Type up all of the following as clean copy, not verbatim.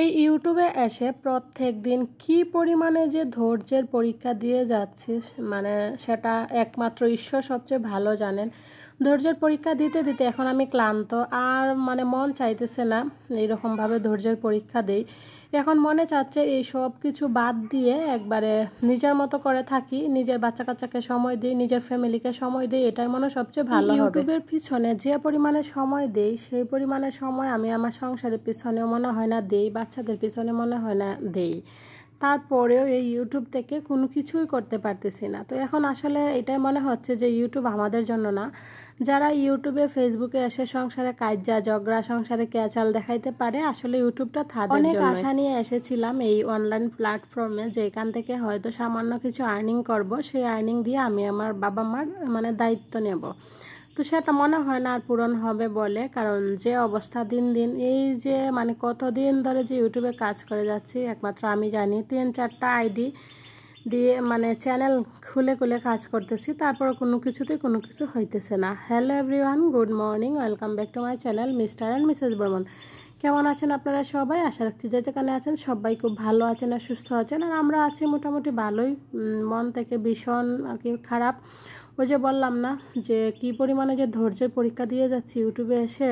এই ইউটিউবে এসে প্রত্যেকদিন কী পরিমাণে যে ধৈর্যের পরীক্ষা দিয়ে যাচ্ছি, মানে সেটা একমাত্র ঈশ্বর সবচেয়ে ভালো জানেন। ধৈর্যের পরীক্ষা দিতে দিতে এখন আমি ক্লান্ত, আর মন চাইতেছে না এইরকমভাবে ধৈর্যের পরীক্ষা দিই। এখন মনে চাচ্ছে এই সব কিছু বাদ দিয়ে একবারে নিজের মতো করে থাকি, নিজের বাচ্চা কাচ্চাকে সময় দিই, নিজের ফ্যামিলিকে সময় দিই, এটাই মনে সবচেয়ে ভালো হবে। ইউটিউবের পিছনে যে পরিমাণে সময় দেই, সেই পরিমাণে সময় আমি আমার সংসারের পিছনেও মনে হয় না দেই, বাচ্চাদের পিছনে মনে হয় না দেই। তারপরেও এই ইউটিউব থেকে কোনো কিছুই করতে পারতেছি না। তো এখন আসলে এটাই মনে হচ্ছে যে ইউটিউব আমাদের জন্য না। যারা ইউটিউবে ফেসবুকে এসে সংসারে কাজ্জা ঝগড়া, সংসারে ক্যাচাল দেখাইতে পারে, আসলে ইউটিউবটা তাদের জন্য। অনেক আশা নিয়ে এসেছিলাম এই অনলাইন প্ল্যাটফর্মে, যেখান থেকে হয়তো সামান্য কিছু আর্নিং করব, সেই আর্নিং দিয়ে আমি আমার বাবা মার দায়িত্ব নেব। তো সেটা মনে হয় না আর পূরণ হবে বলে, কারণ যে অবস্থা দিন দিন এই যে কতদিন ধরে যে ইউটিউবে কাজ করে যাচ্ছি একমাত্র আমি জানি। 3-4টা আইডি দিয়ে চ্যানেল খুলে খুলে কাজ করতেছি, তারপর কোনো কিছু হইতেছে না। Hello everyone, good morning, welcome back to my channel mister and Mrs Barman. কেমন আছেন আপনারা সবাই? আশা রাখছি যে যেখানে আছেন সবাই খুব ভালো আছেন আর সুস্থ আছেন, আর আমরা আছি মোটামুটি ভালোই। মন থেকে ভীষণ আর কি খারাপ। ওই যে বললাম না যে কী পরিমাণে যে ধৈর্যের পরীক্ষা দিয়ে যাচ্ছি ইউটিউবে এসে,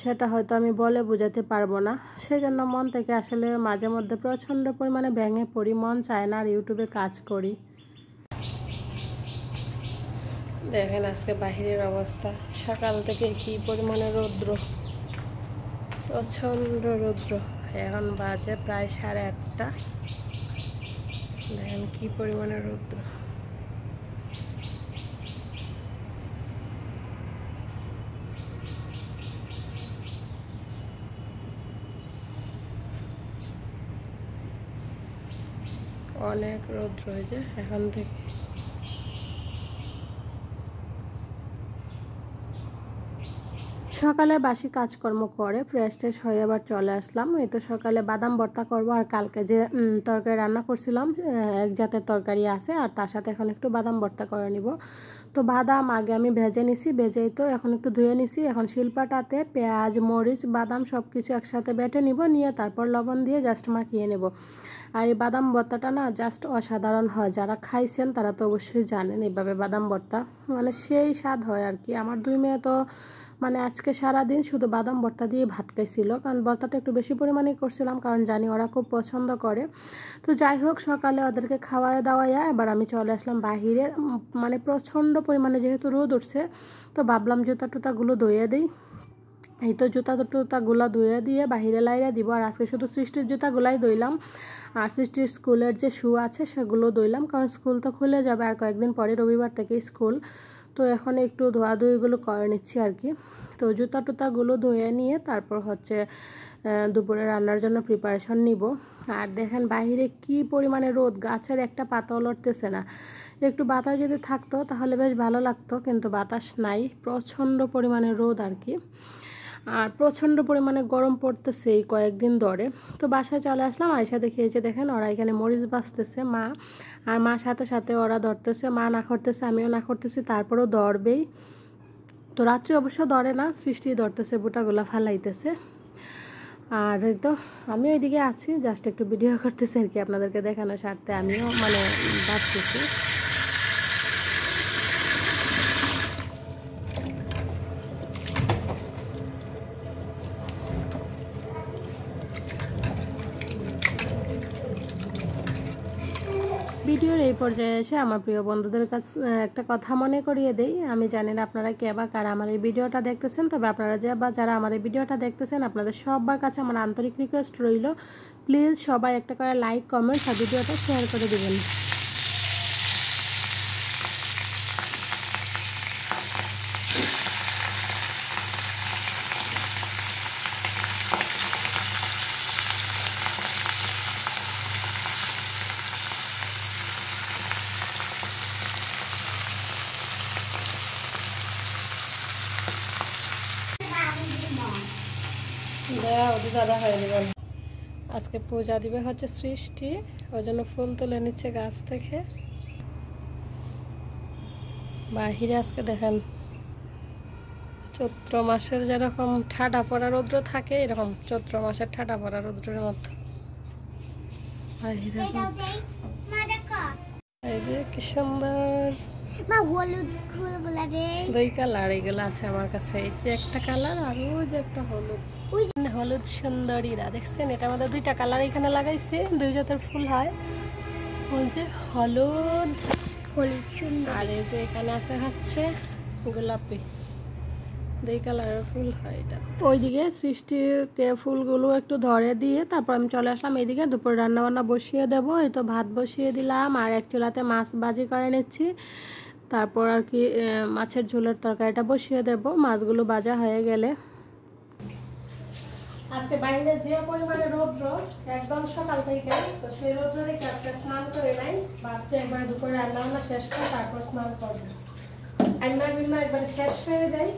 সেটা হয়তো আমি বলে বোঝাতে পারবো না। সেজন্য মন থেকে আসলে মাঝে মধ্যে প্রচণ্ড পরিমাণে ভেঙে পড়ি, মন চায় না আর ইউটিউবে কাজ করি। দেখেন আজকে বাহিরের অবস্থা, সকাল থেকে কী পরিমাণে রৌদ্র, প্রচণ্ড রৌদ্র। এখন বাজে প্রায় 8:30। দেখেন কী পরিমাণে রৌদ্র। অনেক রৌদ্র হয়েছে এখন থেকে। সকালে বাসি কাজকর্ম করে ফ্রেশ ট্রেশ হয়ে আবার চলে আসলাম। এই তো সকালে বাদাম ভর্তা করব, আর কালকে যে তরকারি রান্না করছিলাম এক জাতের তরকারি আছে, আর তার সাথে এখন একটু বাদাম ভর্তা করে নিব। তো বাদাম আগে আমি ভেজে নিছি, ভেজেই তো এখন একটু ধুয়ে নিছি। এখন শিলপাটাতে পেঁয়াজ মরিচ বাদাম সব কিছু একসাথে বেটে নিব, নিয়ে তারপর লবণ দিয়ে জাস্ট মাখিয়ে নেব। আর এই বাদাম ভর্তাটা না জাস্ট অসাধারণ হয়, যারা খাইছেন তারা তো অবশ্যই জানেন। এইভাবে বাদাম ভর্তা সেই স্বাদ হয় আর কি। আমার 2 মেয়ে তো আজকে সারাদিন শুধু বাদাম ভর্তা দিয়ে ভাত খাইছিল, কারণ ভর্তাটা একটু বেশি পরিমাণেই করছিলাম, কারণ জানি ওরা খুব পছন্দ করে। তো যাই হোক, সকালে ওদেরকে খাওয়ায় দাওয়াইয়া এবার আমি চলে আসলাম বাহিরে। প্রচণ্ড পরিমাণে যেহেতু রোদ উঠছে, তো ভাবলাম জুতা টুতাগুলো ধুয়ে দিই। এই তো জুতা টুতাগুলো ধুয়ে দিয়ে বাহিরে লাইরা দিব। আর আজকে শুধু সৃষ্টির জুতাগুলাই ধুইলাম, আর সৃষ্টির স্কুলের যে শু আছে সেগুলো ধুইলাম, কারণ স্কুল তো খুলে যাবে আর কয়েকদিন পরে, রবিবার থেকে স্কুল। তো এখন একটু ধোয়াধুয়িগুলো করে নিচ্ছি আর কি। তো জুতা টুতাগুলো ধুয়ে নিয়ে তারপর দুপুরে রান্নার জন্য প্রিপারেশন নিব। আর দেখেন বাহিরে কি পরিমাণে রোদ, গাছের একটা পাতাও লড়তেছে না। একটু বাতাস যদি থাকতো তাহলে বেশ ভালো লাগতো, কিন্তু বাতাস নাই, প্রচণ্ড পরিমাণে রোদ আর কি। আর প্রচণ্ড পরিমাণে গরম পড়তেছে এই কয়েকদিন ধরে। তো বাসায় চলে আসলাম, আয়সা দেখিয়েছে দেখেন ওরা এখানে মরিচ বাছতেছে, মা আর মার সাথে সাথে ওরা ধরতেছে। মা না করতেছে, আমিও না করতেছি, তারপরেও ধরবেই। তো রাত্রে অবশ্য ধরে না, সৃষ্টি ধরতেছে, বুটাগুলা ফালাইতেছে। আর তো আমি ওইদিকে আছি, জাস্ট একটু ভিডিও করতেছি আর কি, আপনাদেরকে দেখানোর স্বার্থে আমিও ভাবতেছি। ভিডিওর এই পর্যায়ে এসে আমার প্রিয় বন্ধুদের কাছে একটা কথা মনে করিয়ে দেই। আমি জানি না আপনারা কে বা কারা আমার এই ভিডিওটা দেখতেছেন, তবে আপনারা যারা আমার এই ভিডিওটা দেখতেছেন, আপনাদের সবার কাছে আমার আন্তরিক রিকোয়েস্ট রইল, প্লিজ সবাই একটা করে লাইক কমেন্ট আর ভিডিওটা শেয়ার করে দেবেন। দাদা হয়ে যাবেন। আজকে পূজা দিবে হচ্ছে সৃষ্টি, ওই জন্য ফুল তুলে নিচ্ছে গাছ থেকে। বাহিরে আজকে দেখেন চৈত্র মাসের যেরকম ঠাডা পড়া রৌদ্র থাকে এরকম চৈত্র মাসের ঠাডা পড়া রৌদ্রের মতো। এই যে কি সুন্দর দুই কালার এগুলো আছে আমার কাছে। এই যে একটা কালার আর ওই যে একটা হলুদ, হলুদ সুন্দরীরা দেখছেন, এটা আমাদের দুইটা কালার এখানে লাগাইছে, দুই জাতের ফুল হয়। ওই যে হলুদ আর এই যে এখানে আছে হচ্ছে গোলাপি, দুই কালারের ফুল হয় এটা। ওইদিকে সৃষ্টিকে ফুলগুলো একটু ধরে দিয়ে তারপর আমি চলে আসলাম এইদিকে দুপুরে রান্না বান্না বসিয়ে দেবো। এই তো ভাত বসিয়ে দিলাম আর এক চুলাতে মাছ ভাজি করে নিচ্ছি। তারপর আর কি মাছের ঝোলের তরকারিটা বসিয়ে দেব মাছগুলো ভাজা হয়ে গেলে। আজকে বাইরে যে পরিমাণে রৌদ্র একদম সকাল থেকে, তো সেই রৌদ্র দেখে আজকে স্নান করে নাই, ভাবছি একবার দুপুরে রান্না বান্না শেষ করে তারপর স্নান করবো। রান্না একবারে শেষ হয়ে যায়,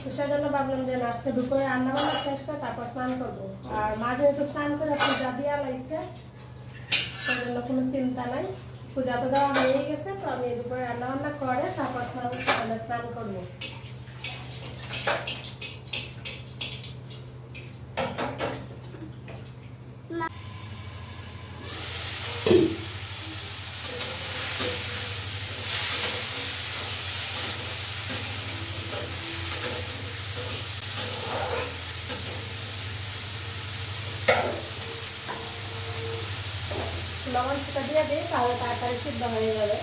তো সেজন্য ভাবলাম যে আজকে দুপুরে রান্না বান্না শেষ করে তারপর স্নান করবো। আর মা যেহেতু স্নান করে পূজা দিয়া লাইছে, সেজন্য কোনো চিন্তা নাই, পূজা তো দেওয়া হয়ে গেছে। তো আমি দুপুরে রান্না বান্না করে তারপর স্নান করবো। লবণ সেটা দিয়ে দিই, তাহলে তাড়াতাড়ি সিদ্ধ হয়ে যাবে।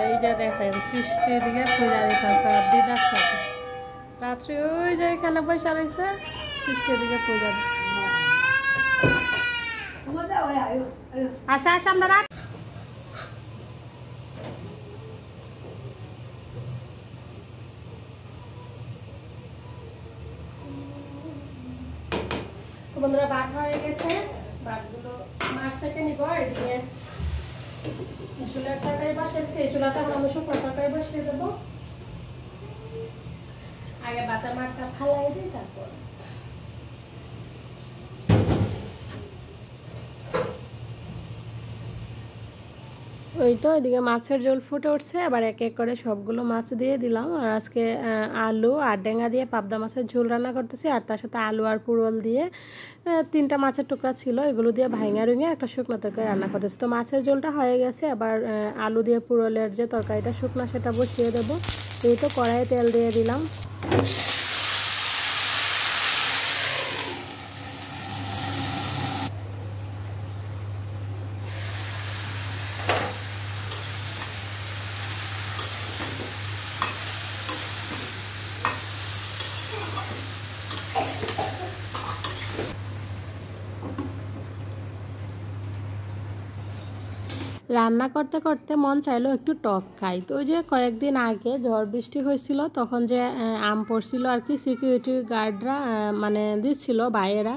এই যে দেখেন সৃষ্টির দিকে পূজা দিতেছে আর দিদার সাথে, রাত্রে ওই যে এখানে বসে রয়েছে সৃষ্টির দিকে পূজা। আশা আশা আমরা রাখ। তো বন্ধুরা ভাত হয়ে গেছে, ভাতগুলো মাছ থেকে নিব। এদিকে চুলার তরকারি বসিয়েছি, এই চুলাটা আমি শুকনো তরকারি বসিয়ে দেবো। আগে বাটার মাছটা ফালাই দিই, তারপর ওই তো এদিকে মাছের ঝোল ফুটে উঠছে। এবার এক এক করে সবগুলো মাছ দিয়ে দিলাম। আর আজকে আলু আর ডেঙ্গা দিয়ে পাবদা মাছের ঝোল রান্না করতেছি, আর তার সাথে আলু আর পুরল দিয়ে 3টা মাছের টুকরা ছিল, এগুলো দিয়ে ভাঙা রুঙে একটা শুকনো তরকারি রান্না করতেছি। তো মাছের ঝোলটা হয়ে গেছে, এবার আলু দিয়ে পুরলের যে তরকারিটা শুকনো সেটা বসিয়ে দেবো। এই তো কড়াইয়ে তেল দিয়ে দিলাম। রান্না করতে করতে মন চাইলো একটু টক খাই। তো ওই যে কয়েকদিন আগে ঝড় বৃষ্টি হয়েছিল, তখন যে আম পড়ছিল আর কি, সিকিউরিটি গার্ডরা মানে দিচ্ছিল, ভাইয়েরা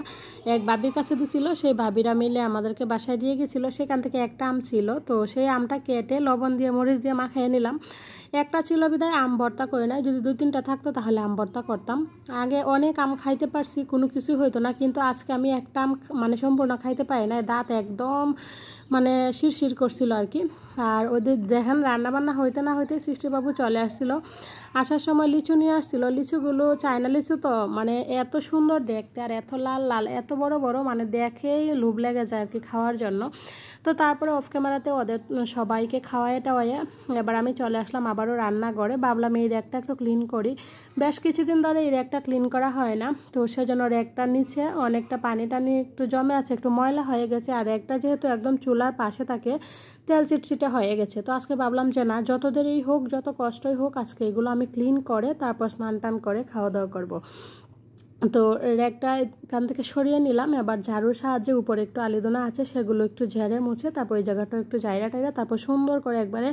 এক ভাবির কাছে দিছিল, সেই ভাবিরা মিলে আমাদেরকে বাসায় দিয়ে গেছিলো। সেখান থেকে একটা আম ছিল, তো সেই আমটা কেটে লবণ দিয়ে মরিচ দিয়ে মাখিয়ে নিলাম। একটা ছিল বিদায় আম ভর্তা করে নাই, যদি 2-3টা থাকতো তাহলে আম ভর্তা করতাম। আগে অনেক আম খাইতে পারছি, কোনো কিছুই হইতো না, কিন্তু আজকে আমি একটা আম মানে সম্পূর্ণ খাইতে পারি না, দাঁত একদম মানে শিরশির করছিল আর কি। আর ওদের দেখেন রান্নাবান্না হইতে না হইতে সৃষ্টিবাবু চলে আসছিল। আসার সময় লিচু নিয়ে আসছিল, লিচুগুলো চায়না লিচু তো মানে এত সুন্দর দেখতে আর এত লাল লাল, এত বড় বড়, মানে দেখেই লোভ লেগে যায় আর কি খাওয়ার জন্য। তো তারপরে অফ ক্যামেরাতে ওদের সবাইকে খাওয়াই টাওয়াইয়া এবার আমি চলে আসলাম আবারও রান্নাঘরে। ভাবলাম এই র্যাকটা একটু ক্লিন করি, বেশ কিছুদিন ধরে এই র্যাকটা ক্লিন করা হয় না, তো সেজন্য র্যাকটার নিচে অনেকটা পানি টানি একটু জমে আছে, একটু ময়লা হয়ে গেছে। আর র্যাকটা যেহেতু একদম চুলার পাশে থাকে, তেল চিটচিটে হয়ে গেছে। তো আজকে ভাবলাম যে না, যত দেরি হোক যত কষ্টই হোক, আজকে এগুলো আমি ক্লিন করে তারপর স্নান টান করে খাওয়া দাওয়া করবো। তো র্যাকটা এখান থেকে সরিয়ে নিলাম। এবার ঝাড়ুর সাহায্যে উপরে একটু আলিদোনা আছে সেগুলো একটু ঝেড়ে মুছে তারপর ওই জায়গাটা একটু জায়গা টাইরা তারপর সুন্দর করে একবারে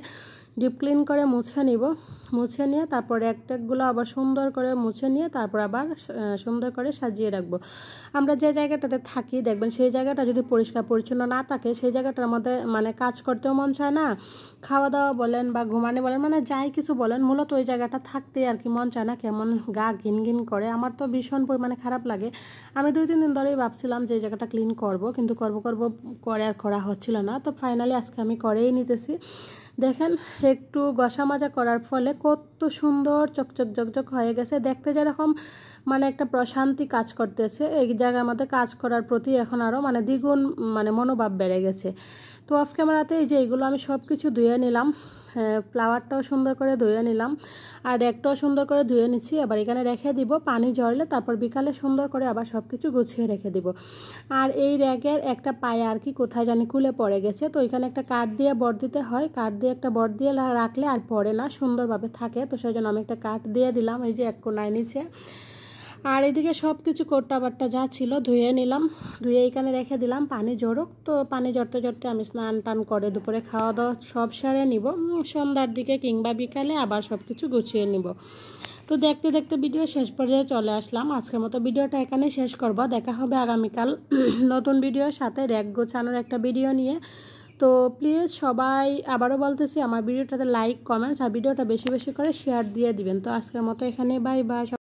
ডিপ ক্লিন করে মুছে নিব। মুছে নিয়ে তারপর একটাকগুলো আবার সুন্দর করে মুছে নিয়ে তারপর আবার সুন্দর করে সাজিয়ে রাখবো। আমরা যে জায়গাটাতে থাকি দেখবেন সেই জায়গাটা যদি পরিষ্কার পরিচ্ছন্ন না থাকে সেই জায়গাটার মধ্যে মানে কাজ করতেও মন চায় না, খাওয়া দাওয়া বলেন বা ঘুমানো বলেন মানে যাই কিছু বলেন, মূলত ওই জায়গাটা থাকতে আর কি মন চায় না, কেমন গা ঘিন ঘিন করে। আমার তো ভীষণ পরিমাণে খারাপ লাগে। আমি 2-3 দিন ধরেই ভাবছিলাম যে এই জায়গাটা ক্লিন করব, কিন্তু করব করে আর করা হচ্ছিল না। তো ফাইনালি আজকে আমি করেই নিতেছি। দেখেন একটু ঘষা মাজা করার ফলে কত সুন্দর চকচক ঝকঝক হয়ে গেছে, দেখতে যেরকম মানে একটা প্রশান্তি কাজ করতেছে। এই জায়গার মধ্যে কাজ করার প্রতি এখন আরও মানে দ্বিগুণ মানে মনোভাব বেড়ে গেছে। তো অফ ক্যামেরাতে এই যে এগুলো আমি সব কিছু ধুয়ে নিলাম, ফ্লাওয়ারটাও সুন্দর করে ধুয়ে নিলাম আর একটাও সুন্দর করে ধুয়ে নিচ্ছি। আবার এখানে রেখে দিব, পানি ঝরলে তারপর বিকালে সুন্দর করে আবার সব কিছু গুছিয়ে রেখে দিব। আর এই র্যাকের একটা পায়ে আর কি কোথায় জানি খুলে পড়ে গেছে, তো এখানে একটা কাঠ দিয়ে বড় দিতে হয়, কাঠ দিয়ে একটা বড় দিয়ে রাখলে আর পড়ে না, সুন্দরভাবে থাকে। তো সেই জন্য আমি একটা কাঠ দিয়ে দিলাম এই যে এক কোনায় নিচে। আর এদিকে সব কিছু কোট্টা বাট্টা যা ছিল ধুয়ে নিলাম, ধুয়ে এখানে রেখে দিলাম পানি ঝরুক। তো পানি ঝরতে ঝরতে আমি স্নান টান করে দুপুরে খাওয়া দাওয়া সব সেরে নিব, সন্ধ্যার দিকে কিংবা বিকালে আবার সব কিছু গুছিয়ে নিব। তো দেখতে দেখতে ভিডিও শেষ পর্যায়ে চলে আসলাম। আজকের মতো ভিডিওটা এখানেই শেষ করব। দেখা হবে আগামীকাল নতুন ভিডিওর সাথে, র্যাক গোছানোর একটা ভিডিও নিয়ে। তো প্লিজ সবাই আবারও বলতেছি আমার ভিডিওটাতে লাইক কমেন্টস আর ভিডিওটা বেশি বেশি করে শেয়ার দিয়ে দিবেন। তো আজকের মতো এখানে বাই বাই।